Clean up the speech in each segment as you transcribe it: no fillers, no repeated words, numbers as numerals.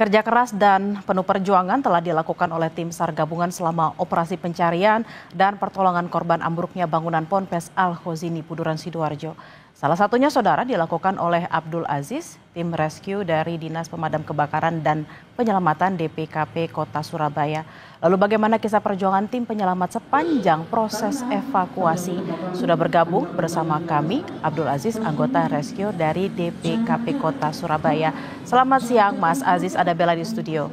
Kerja keras dan penuh perjuangan telah dilakukan oleh tim SAR gabungan selama operasi pencarian dan pertolongan korban ambruknya bangunan Ponpes Al-Khozini Buduran Sidoarjo. Salah satunya saudara dilakukan oleh Abdul Aziz, tim rescue dari Dinas Pemadam Kebakaran dan Penyelamatan DPKP Kota Surabaya. Lalu bagaimana kisah perjuangan tim penyelamat sepanjang proses evakuasi? Sudah bergabung bersama kami Abdul Aziz, anggota rescue dari DPKP Kota Surabaya. Selamat siang Mas Aziz, ada Bella di studio.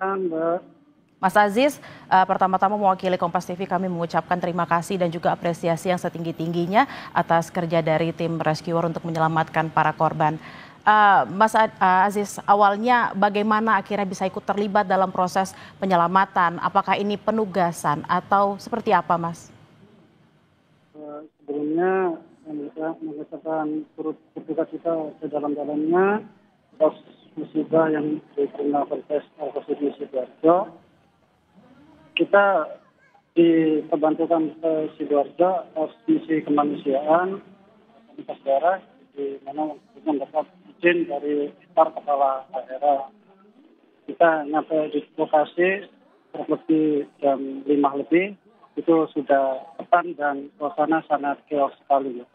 Ya, Mbak. Mas Aziz, pertama-tama mewakili Kompas TV kami mengucapkan terima kasih dan juga apresiasi yang setinggi-tingginya atas kerja dari tim rescuer untuk menyelamatkan para korban. Mas Aziz, awalnya bagaimana akhirnya bisa ikut terlibat dalam proses penyelamatan? Apakah ini penugasan atau seperti apa, Mas? Sebelumnya saya mengucapkan turut berduka cita sedalam-dalamnya atas musibah yang diterima Ponpes Al-Khozini Sidoarjo. Kita diperbantukan ke Sidoarjo atas misi kemanusiaan lintas daerah di mana mendapat izin dari kepala daerah. Kita nyampe di lokasi kurang lebih jam 5 lebih, itu sudah petang dan suasana sangat chaos sekali.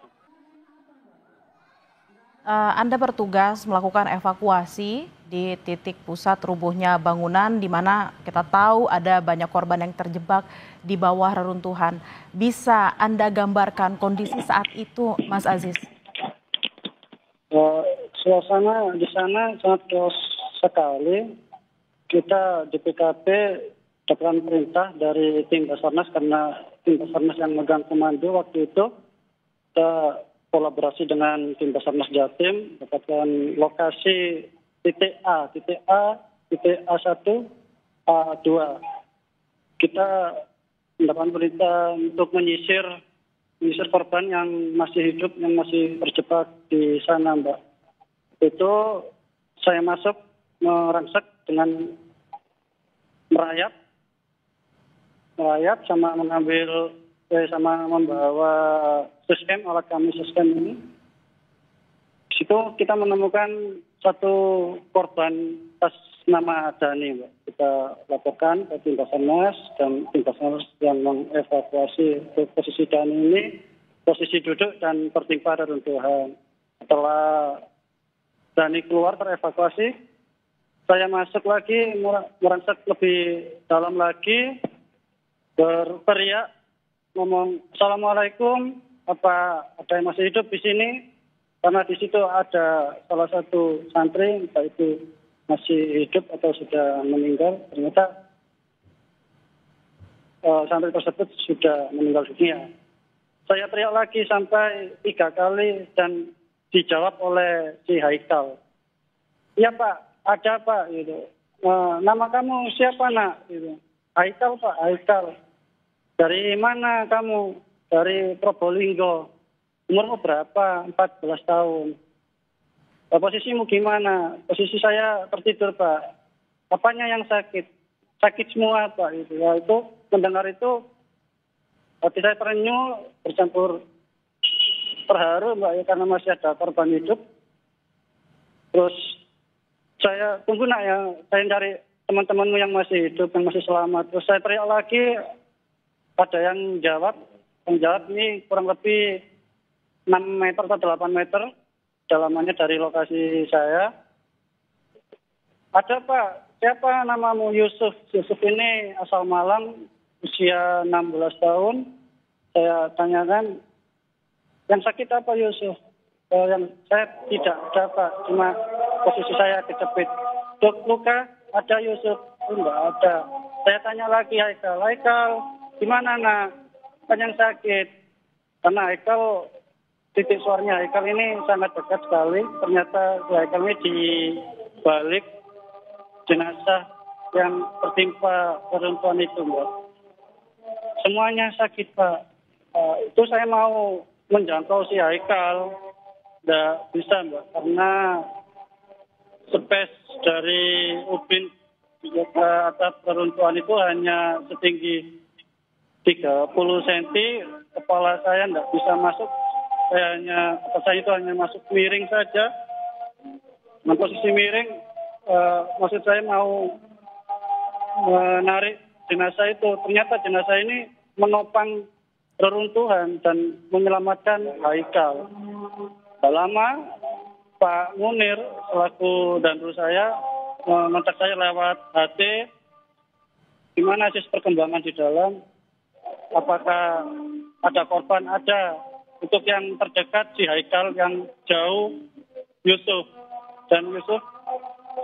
Anda bertugas melakukan evakuasi di titik pusat rubuhnya bangunan di mana kita tahu ada banyak korban yang terjebak di bawah reruntuhan. Bisa Anda gambarkan kondisi saat itu, Mas Aziz? Suasana di sana sangat chaos sekali. Kita di PKP dapat perintah dari tim Basarnas karena tim Basarnas yang megang komando waktu itu. Kita kolaborasi dengan tim Basarnas Jatim, dapatkan lokasi titik A, titik A1, A2. Kita mendapatkan perintah untuk menyisir korban yang masih hidup, yang masih terjebak di sana, Mbak. Itu saya masuk merangsek dengan merayap sama membawa sistem alat kami sistem ini. Di situ kita menemukan satu korban atas nama Dani, Mbak. Kita laporkan ke tim Basarnas dan tim Basarnas yang mengevakuasi posisi Dani ini, posisi duduk dan tertimpa reruntuhan. Setelah Dani keluar terevakuasi, saya masuk lagi merangsek lebih dalam lagi, berteriak ngomong Assalamualaikum, apa ada yang masih hidup di sini? Karena di situ ada salah satu santri, entah itu masih hidup atau sudah meninggal. Ternyata santri tersebut sudah meninggal dunia. Saya teriak lagi sampai 3 kali dan dijawab oleh si Haikal. Iya Pak, ada Pak. Gitu. Nama kamu siapa nak? Gitu. Haikal Pak, Haikal. Dari mana kamu? Dari Probolinggo. Umurmu berapa? 14 tahun. Posisimu gimana? Posisi saya tertidur, Pak. Apanya yang sakit? Sakit semua, Pak. Itu. Ya, itu mendengar itu, hati saya terenyuh, bercampur terharu, Mbak, ya, karena masih ada korban hidup. Terus saya tunggu nak ya, saya cari teman-temanmu yang masih hidup, yang masih selamat. Terus saya teriak lagi, ada yang jawab ini kurang lebih 6 meter atau 8 meter dalamannya dari lokasi saya. Ada Pak, siapa namamu? Yusuf. Yusuf ini asal Malang, usia 16 tahun. Saya tanyakan, yang sakit apa Yusuf? Yang saya tidak ada Pak, cuma posisi saya kejepit. Dok, luka? Ada Yusuf? Enggak ada. Saya tanya lagi Haikal, gimana nak? Kan yang sakit. Karena Haikal, titik suaranya Haikal ini sangat dekat sekali. Ternyata Haikal ini di balik jenazah yang tertimpa perempuan itu, Mbak. Semuanya sakit, Pak. Itu saya mau menjangkau si Haikal. Tidak bisa, Mbak. Karena space dari ubin ke atas peruntuhan itu hanya setinggi 30 cm, kepala saya tidak bisa masuk, saya itu hanya masuk miring saja. Dengan posisi miring, maksud saya mau menarik jenazah itu. Ternyata jenazah ini menopang reruntuhan dan menyelamatkan Haikal. Tak lama Pak Munir selaku danru saya mengontak saya lewat HT, gimana sih perkembangan di dalam, apakah ada korban? Ada. Untuk yang terdekat si Haikal, yang jauh Yusuf. Dan Yusuf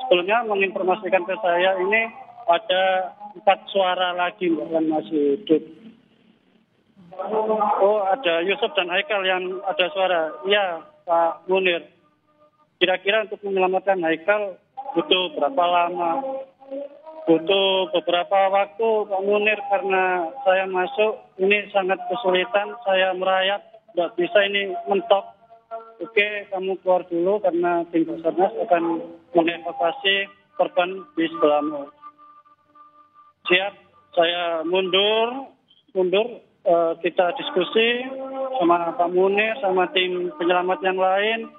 sebelumnya menginformasikan ke saya ini ada 4 suara lagi Mbak, yang masih hidup. Oh, ada Yusuf dan Haikal yang ada suara. Iya, Pak Munir. Kira-kira untuk menyelamatkan Haikal butuh berapa lama? Butuh beberapa waktu Pak Munir, karena saya masuk ini sangat kesulitan. Saya merayap, nggak bisa ini mentok. Oke, kamu keluar dulu karena tim Basarnas akan mengevakuasi korban di sebelahmu. Siap, saya mundur. Kita diskusi sama Pak Munir, sama tim penyelamat yang lain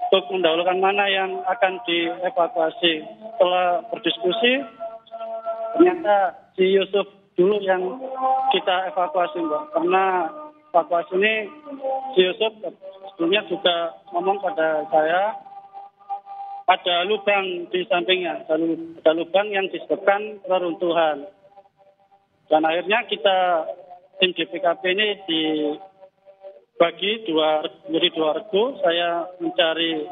untuk mendahulukan mana yang akan dievakuasi. Setelah berdiskusi, ternyata si Yusuf dulu yang kita evakuasi, Mbak. Karena evakuasi ini si Yusuf sebelumnya juga ngomong pada saya, ada lubang di sampingnya, ada lubang yang disebabkan reruntuhan. Dan akhirnya tim DPKP ini dibagi menjadi 2 regu. Saya mencari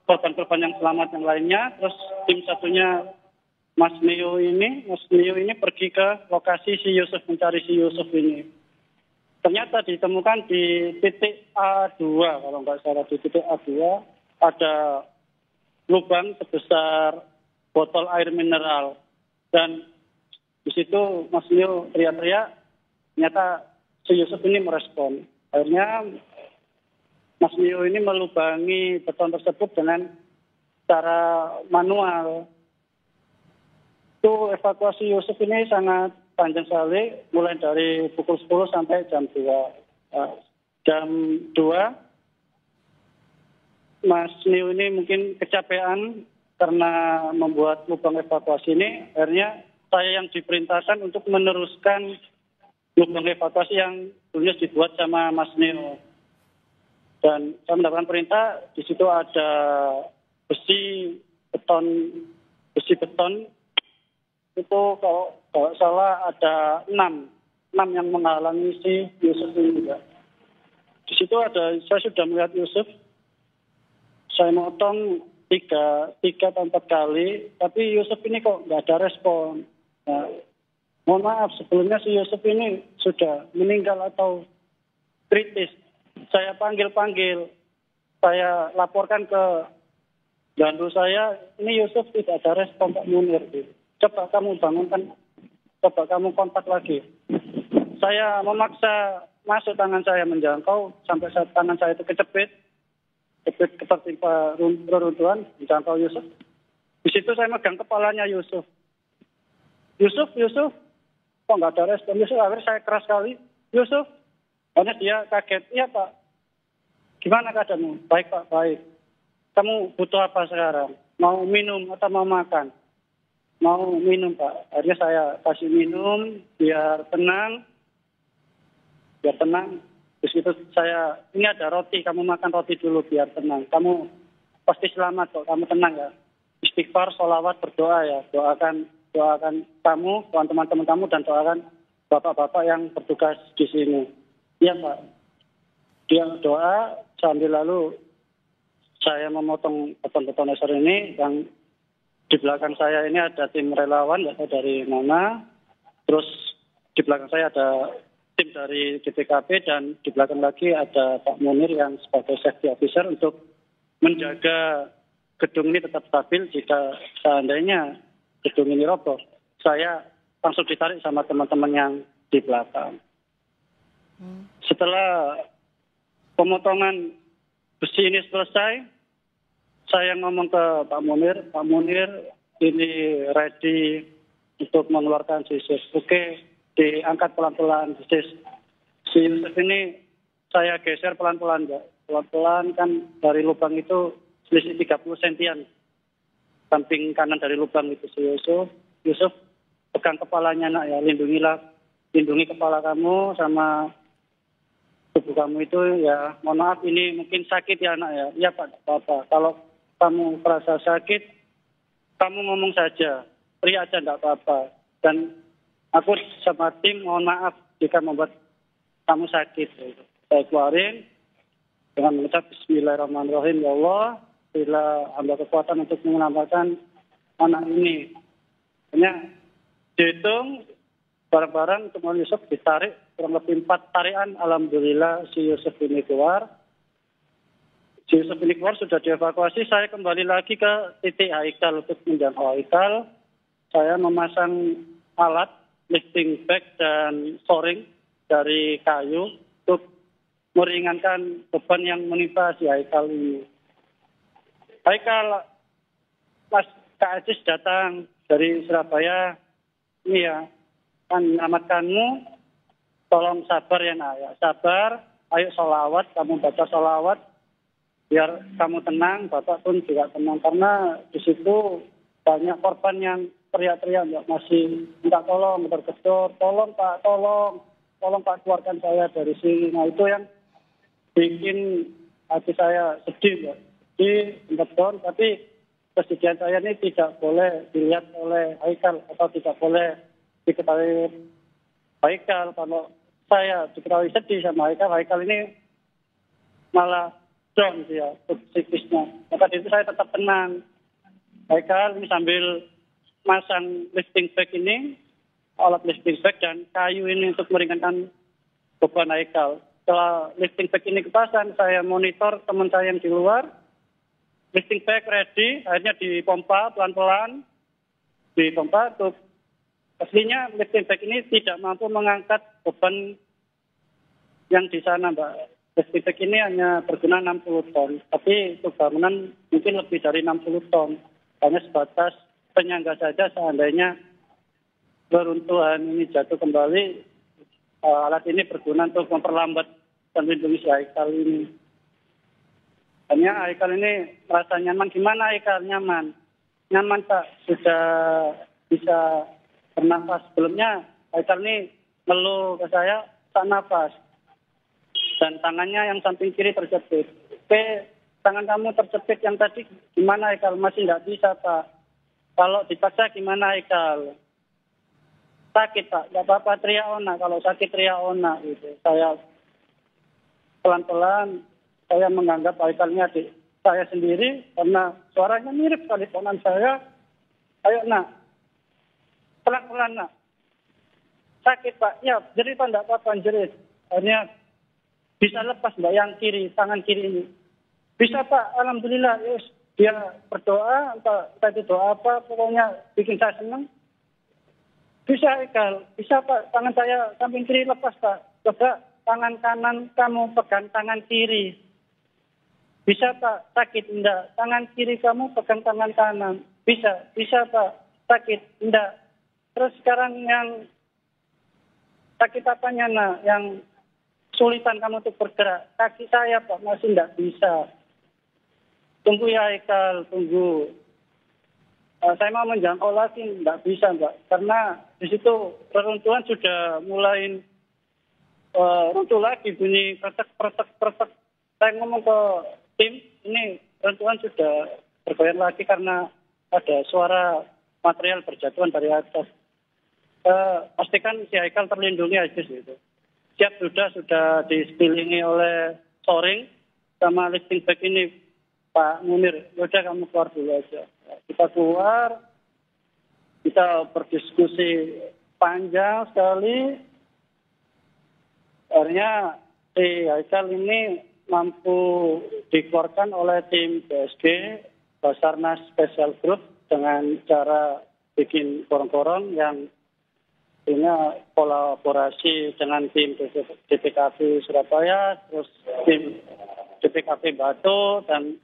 korban-korban yang selamat yang lainnya. Terus tim satunya Mas Nio ini pergi ke lokasi si Yusuf, mencari si Yusuf ini. Ternyata ditemukan di titik A2, kalau nggak salah di titik A2 ada lubang sebesar botol air mineral. Dan di situ Mas Nio teriak-teriak, ternyata si Yusuf ini merespon. Akhirnya Mas Nio ini melubangi beton tersebut dengan cara manual. Itu evakuasi Yusuf ini sangat panjang sekali, mulai dari pukul 10 sampai jam 2. Jam 2, Mas Nio ini mungkin kecapean karena membuat lubang evakuasi ini. Akhirnya saya yang diperintahkan untuk meneruskan lubang evakuasi yang dulunya dibuat sama Mas Nio. Dan saya mendapatkan perintah, di situ ada besi beton itu kalau salah ada 6 yang menghalangi si Yusuf ini juga. Di situ saya sudah melihat Yusuf, saya motong 3 atau 4 kali, tapi Yusuf ini kok nggak ada respon. Nah, mohon maaf, sebelumnya si Yusuf ini sudah meninggal atau kritis. Saya panggil, saya laporkan ke dandu saya, ini Yusuf tidak ada respon Pak Munir. Coba kamu bangunkan, coba kamu kontak lagi. Saya memaksa masuk, tangan saya menjangkau, sampai saat tangan saya itu kecepit ketertimpa reruntuhan, menjangkau Yusuf. Di situ saya megang kepalanya Yusuf, kok nggak ada respon Yusuf. Akhirnya saya keras sekali, Yusuf. Hanya dia kaget. Iya Pak, gimana keadaanmu? Baik Pak, baik. Kamu butuh apa sekarang? Mau minum atau mau makan? Mau minum Pak. Akhirnya saya kasih minum biar tenang. Terus itu saya, ini ada roti, kamu makan roti dulu biar tenang. Kamu pasti selamat kok, kamu tenang ya. Istighfar, sholawat, berdoa ya. Doakan kamu, teman-teman kamu, dan doakan bapak-bapak yang bertugas di sini. Iya Pak. Dia doa sambil lalu saya memotong beton-beton laser ini. Yang di belakang saya ini ada tim relawan, nggak tahu dari mana. Terus di belakang saya ada tim dari DPKP, dan di belakang lagi ada Pak Munir yang sebagai safety officer untuk menjaga gedung ini tetap stabil. Jika seandainya gedung ini roboh, saya langsung ditarik sama teman-teman yang di belakang. Setelah pemotongan besi ini selesai, saya ngomong ke Pak Munir, ini ready untuk mengeluarkan si Yusuf. Oke, diangkat pelan-pelan. Si Yusuf ini saya geser pelan-pelan, ya. Pelan-pelan kan dari lubang itu selisih 30 sentian samping kanan dari lubang itu si Yusuf. Yusuf pegang kepalanya nak ya, lindungi kepala kamu sama tubuh kamu itu ya. Mohon maaf ini mungkin sakit ya nak ya. Iya Pak, tidak apa-apa. Kalau kamu merasa sakit, kamu ngomong saja, teriak aja tidak apa-apa. Dan aku sama tim mohon maaf jika membuat kamu sakit. Saya keluarin dengan mengucap Bismillahirrahmanirrahim. Ya Allah, bila hamba kekuatan untuk menyelamatkan anak ini. Hanya dihitung barang-barang untuk Yusuf ditarik kurang lebih 4 tarikan. Alhamdulillah si Yusuf ini keluar. Si Yusuf ini keluar sudah dievakuasi. Saya kembali lagi ke titik Haikal untuk menjangkau Haikal. Saya memasang alat lifting bag dan shoring dari kayu untuk meringankan beban yang menimpa si Haikal ini. Haikal, Mas Kak Ajis datang dari Surabaya. Ini ya, kan menyelamatkanmu. Tolong sabar ya nak ya, sabar. Ayo sholawat, kamu baca sholawat. Biar kamu tenang, Bapak pun juga tenang. Karena di situ banyak korban yang teriak-teriak, masih minta tolong, bergedor. Tolong Pak, tolong Pak keluarkan saya dari sini. Nah itu yang bikin hati saya sedih, sedih, bergedor. Tapi kesedihan saya ini tidak boleh dilihat oleh Haikal atau tidak boleh diketahui Haikal. Kalau saya diketahui sedih sama Haikal, Haikal ini malah down dia psikisnya. Maka itu saya tetap tenang. Haikal ini sambil masang lifting bag ini, alat lifting bag dan kayu ini untuk meringankan beban Haikal. Setelah lifting bag ini kepasang, saya monitor teman saya yang di luar. Lifting bag ready, akhirnya dipompa pelan-pelan. Dipompa untuk aslinya lifting bag ini tidak mampu mengangkat beban yang di sana, Mbak. Lifting bag ini hanya berguna 60 ton, tapi untuk bangunan mungkin lebih dari 60 ton. Hanya sebatas penyangga saja seandainya beruntuhan ini jatuh kembali, alat ini berguna untuk memperlambat dan melindungi si Haikal ini. Hanya Haikal ini merasa nyaman. Gimana Haikal? Nyaman? Nyaman Pak, sudah bisa bernafas. Sebelumnya Haikal ini ngeluh ke saya, tak nafas. Dan tangannya yang samping kiri terjepit. Oke, tangan kamu terjepit yang tadi gimana Haikal? Masih tidak bisa Pak. Kalau dipaksa gimana Haikal? Sakit Pak, tidak apa-apa teriak ona. Kalau sakit teriak ona gitu. Saya pelan-pelan, saya menganggap Haikal ini adik saya sendiri. Karena suaranya mirip sekali dengan saya. Ayo nak, pelan-pelan nak. Sakit Pak, ya jerit Pak, tidak apa-apa jerit. Akhirnya bisa lepas Mbak yang kiri, tangan kiri ini. Bisa Pak, alhamdulillah. Yes. Dia berdoa, entah itu doa apa, pokoknya bikin saya senang. Bisa Haikal, bisa Pak, tangan saya samping kiri lepas Pak. Coba tangan kanan kamu pegang tangan kiri. Bisa Pak, sakit enggak? Tangan kiri kamu pegang tangan kanan. Bisa Pak, sakit enggak? Terus sekarang yang sakit apanya nak? Yang sulitan kamu untuk bergerak. Kaki saya Pak masih tidak bisa. Tunggu ya Haikal, tunggu. Saya mau menjangkau lagi, tidak bisa Mbak. Karena di situ reruntuhan sudah mulai runtuh lagi, bunyi kretek. Saya ngomong ke tim, ini reruntuhan sudah bergoyang lagi karena ada suara material berjatuhan dari atas. Pastikan si Haikal terlindungi aja gitu. Siap sudah disepilingi oleh shoring sama lifting bag ini Pak Munir. Yaudah kamu keluar dulu aja. Kita keluar, kita berdiskusi panjang sekali. Akhirnya si Haikal ini mampu dikeluarkan oleh tim BSG, Basarnas Special Group dengan cara bikin korong-korong yang punya kolaborasi dengan tim DPKB Surabaya, terus tim DPKB Batu dan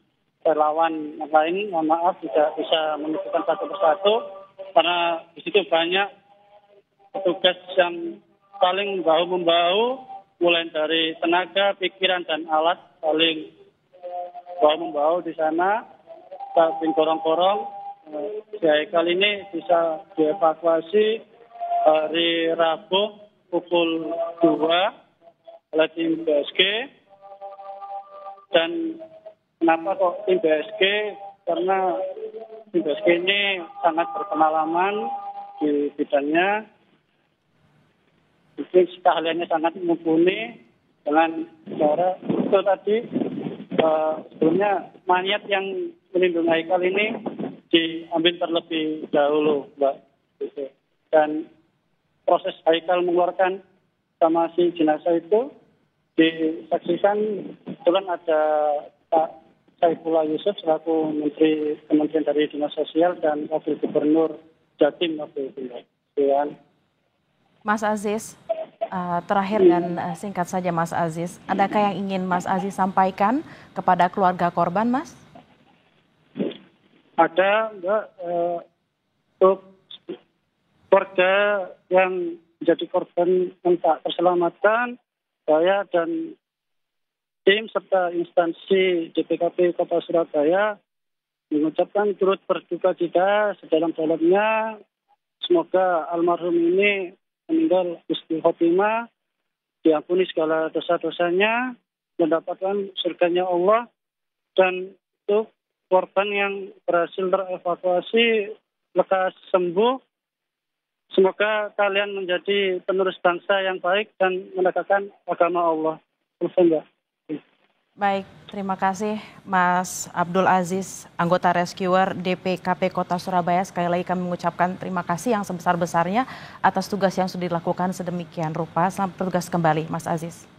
relawan yang lain. Mohon maaf tidak bisa menyebutkan satu persatu karena di situ banyak petugas yang saling bahu-membahu, mulai dari tenaga, pikiran dan alat saling bahu-membahu di sana, saling korong-korong. si Haikal ini bisa dievakuasi hari Rabu pukul 2 oleh tim BSG. Dan kenapa kok tim BSG? Karena tim BSG ini sangat berpengalaman di bidangnya. Mungkin keahliannya sangat mumpuni dengan cara itu tadi. Sebelumnya mayat yang melindungi Haikal ini diambil terlebih dahulu, Mbak. Dan proses Haikal mengeluarkan sama si jenazah itu disaksikan kebetulan ada Pak Saifullah Yusuf selaku Menteri Kementerian dari Dinas Sosial dan Wakil Gubernur Jatim waktu itu. Mas Aziz, terakhir dan singkat saja Mas Aziz, adakah yang ingin Mas Aziz sampaikan kepada keluarga korban, Mas? Ada, Mbak, untuk keluarga yang menjadi korban yang tak terselamatkan, saya dan tim serta instansi DPKP Kota Surabaya mengucapkan turut berduka cita sedalam-dalamnya. Semoga almarhum ini meninggal husnul khotimah, diampuni segala dosa-dosanya, mendapatkan surganya Allah. Dan untuk korban yang berhasil terevakuasi lekas sembuh, semoga kalian menjadi penerus bangsa yang baik dan menegakkan agama Allah. Baik, terima kasih Mas Abdul Aziz, anggota Rescuer DPKP Kota Surabaya. Sekali lagi kami mengucapkan terima kasih yang sebesar-besarnya atas tugas yang sudah dilakukan sedemikian rupa. Selamat bertugas kembali, Mas Aziz.